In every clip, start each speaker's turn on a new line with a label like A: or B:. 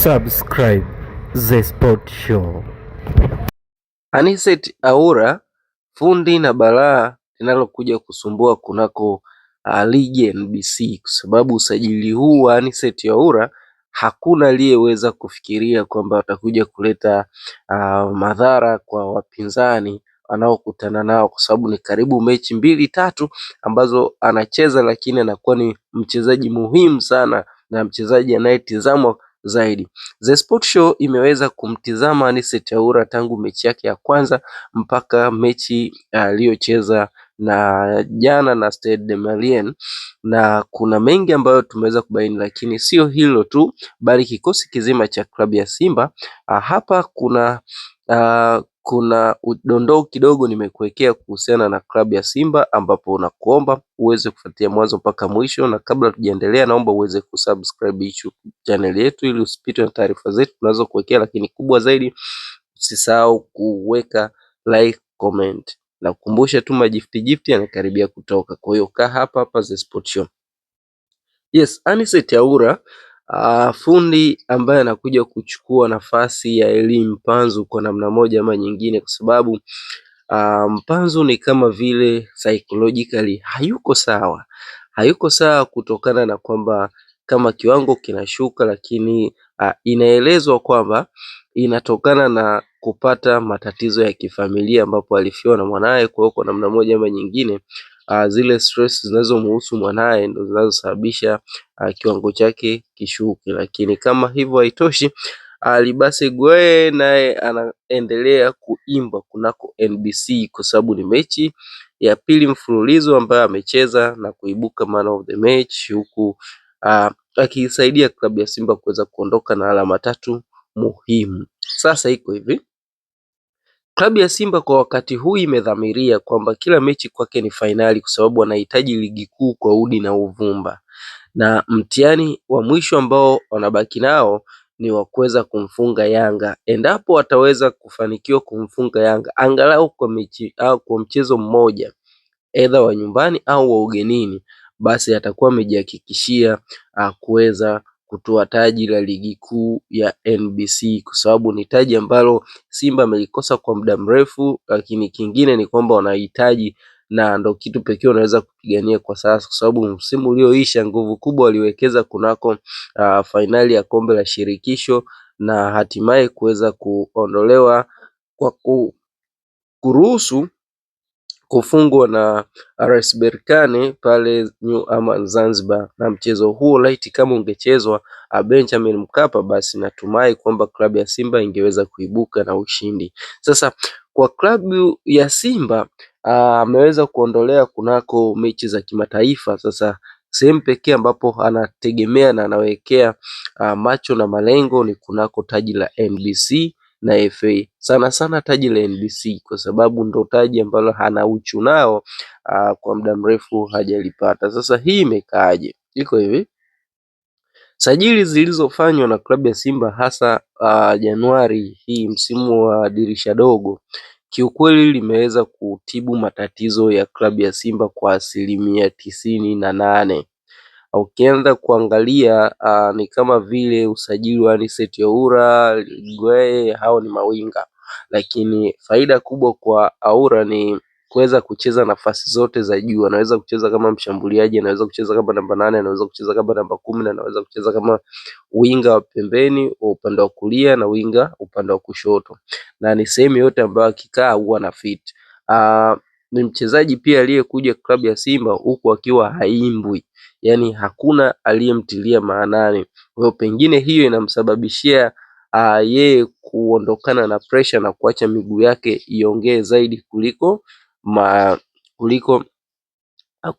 A: Subscribe The Sport Show.
B: Anicet Aura, fundi na balaa linalokuja kusumbua kunako ligi ya NBC, kwa sababu usajili huu wa Anicet Aura hakuna aliyeweza kufikiria kwamba atakuja kuleta madhara kwa wapinzani wanaokutana nao, kwa sababu ni karibu mechi 2-3 ambazo anacheza, lakini anakuwa ni mchezaji muhimu sana na mchezaji anayetizamwa zaidi. The Sport Show imeweza kumtizama Anicet Aura tangu mechi yake ya kwanza mpaka mechi aliyocheza na jana na Stade Malien, na kuna mengi ambayo tumeweza kubaini, lakini sio hilo tu, bali kikosi kizima cha klabu ya Simba. Hapa kuna dondoo kidogo nimekuwekea kuhusiana na klabu ya Simba, ambapo nakuomba uweze kufuatia mwanzo mpaka mwisho, na kabla tujaendelea, naomba uweze kusubscribe YouTube channel yetu ili usipitwe na taarifa zetu tunazokuwekea, lakini kubwa zaidi usisahau kuweka like, comment, na kukumbusha tu majifti yanakaribia kutoka. Kwa hiyo kaa hapa The Sport Show. Yes, Anicet Aura fundi ambaye anakuja kuchukua nafasi ya Elie Mpanzu kwa namna moja ama nyingine, kwa sababu Mpanzu ni kama vile psychologically hayuko sawa kutokana na kwamba kama kiwango kinashuka, lakini inaelezwa kwamba inatokana na kupata matatizo ya kifamilia ambapo alifiwa na mwanaye. Kwa hiyo kwa namna moja ama nyingine zile stress zinazomhusu mwanaye ndo zinazosababisha kiwango chake kishuke. Lakini kama hivyo haitoshi, Libase Gwe naye anaendelea kuimba kunako NBC kwa sababu ni mechi ya pili mfululizo ambayo amecheza na kuibuka man of the match, huku akiisaidia klabu ya Simba kuweza kuondoka na alama 3 muhimu. Sasa iko hivi, klabu ya Simba kwa wakati huu imedhamiria kwamba kila mechi kwake ni fainali, kwa sababu wanahitaji ligi kuu kwa udi na uvumba, na mtihani wa mwisho ambao wanabaki nao ni wa kuweza kumfunga Yanga. Endapo wataweza kufanikiwa kumfunga Yanga angalau kwa mechi au kwa mchezo mmoja, aidha wa nyumbani au wa ugenini, basi atakuwa amejihakikishia kuweza kutoa taji la ligi kuu ya NBC, kwa sababu ni taji ambalo Simba amelikosa kwa muda mrefu. Lakini kingine ni kwamba wanahitaji, na ndo kitu pekee wanaweza kupigania kwa sasa, kwa sababu msimu ulioisha nguvu kubwa waliwekeza kunako fainali ya kombe la shirikisho, na hatimaye kuweza kuondolewa kwa kuruhusu kufungwa na RS Berkane pale New Aman Zanzibar. Na mchezo huo laiti kama ungechezwa Benjamin Mkapa, basi natumai kwamba klabu ya Simba ingeweza kuibuka na ushindi. Sasa kwa klabu ya Simba ameweza kuondolea kunako mechi za kimataifa. Sasa sehemu pekee ambapo anategemea na anawekea macho na malengo ni kunako taji la NBC na FA, sana sana taji la NBC kwa sababu ndo taji ambalo hana uchu nao kwa muda mrefu hajalipata. Sasa hii imekaaje? Iko hivi, sajili zilizofanywa na klabu ya Simba hasa Januari hii, msimu wa dirisha dogo, kiukweli limeweza kutibu matatizo ya klabu ya Simba kwa 98%. Ukianza kuangalia ni kama vile usajili wa Anicet Aura, Gwe, hao ni mawinga, lakini faida kubwa kwa Aura ni kuweza kucheza nafasi zote za juu. Anaweza kucheza kama mshambuliaji, anaweza kucheza kama namba 8, anaweza kucheza kama namba 10, na anaweza kucheza kama winga wa pembeni wa upande wa kulia na winga upande wa kushoto, na ni sehemu yote ambayo akikaa huwa na fit. Ni mchezaji pia aliyekuja klabu ya Simba huku akiwa haimbwi, yani hakuna aliyemtilia maanani. Kwa hiyo pengine hiyo inamsababishia yeye kuondokana na pressure na kuacha miguu yake iongee zaidi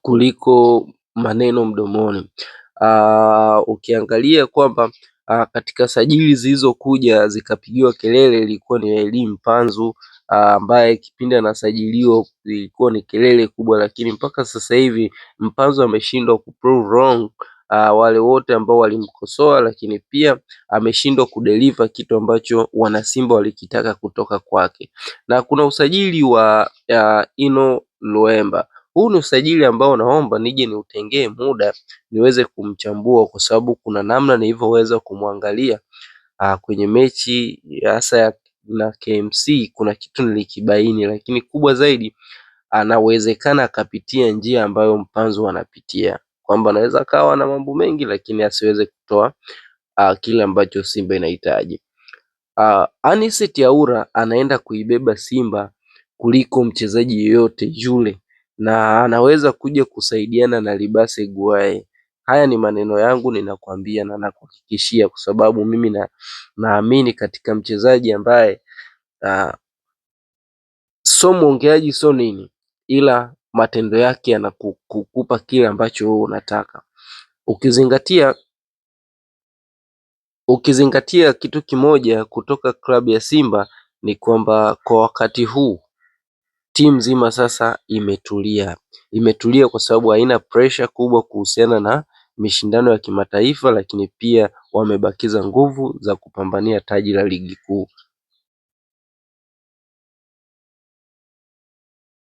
B: kuliko maneno mdomoni. Ukiangalia kwamba katika sajili zilizokuja zikapigiwa kelele ilikuwa ni Elie Mpanzu ambaye kipindi anasajiliwa ilikuwa ni kelele kubwa, lakini mpaka sasa hivi Mpanzu ameshindwa kuprove wrong wale wote ambao walimkosoa, lakini pia ameshindwa kudeliver kitu ambacho wanasimba walikitaka kutoka kwake. Na kuna usajili wa Ino Luemba. Huu ni usajili ambao naomba nije niutengee muda niweze kumchambua, kwa sababu kuna namna nilivyoweza kumwangalia kwenye mechi hasa na KMC kuna kitu nilikibaini, lakini kubwa zaidi anawezekana akapitia njia ambayo Mpanzu anapitia, kwamba anaweza akawa na mambo mengi lakini asiweze kutoa kile ambacho Simba inahitaji. Anicet Yaura anaenda kuibeba Simba kuliko mchezaji yeyote yule, na anaweza kuja kusaidiana na Libase Guaye. Haya ni maneno yangu ninakwambia na nakuhakikishia, kwa sababu mimi naamini katika mchezaji ambaye so mwongeaji so nini, ila matendo yake yanakupa kile ambacho wewe unataka. Ukizingatia kitu kimoja kutoka klabu ya Simba ni kwamba kwa wakati huu timu nzima sasa imetulia kwa sababu haina pressure kubwa kuhusiana na mishindano ya kimataifa, lakini pia wamebakiza nguvu za kupambania taji la ligi kuu.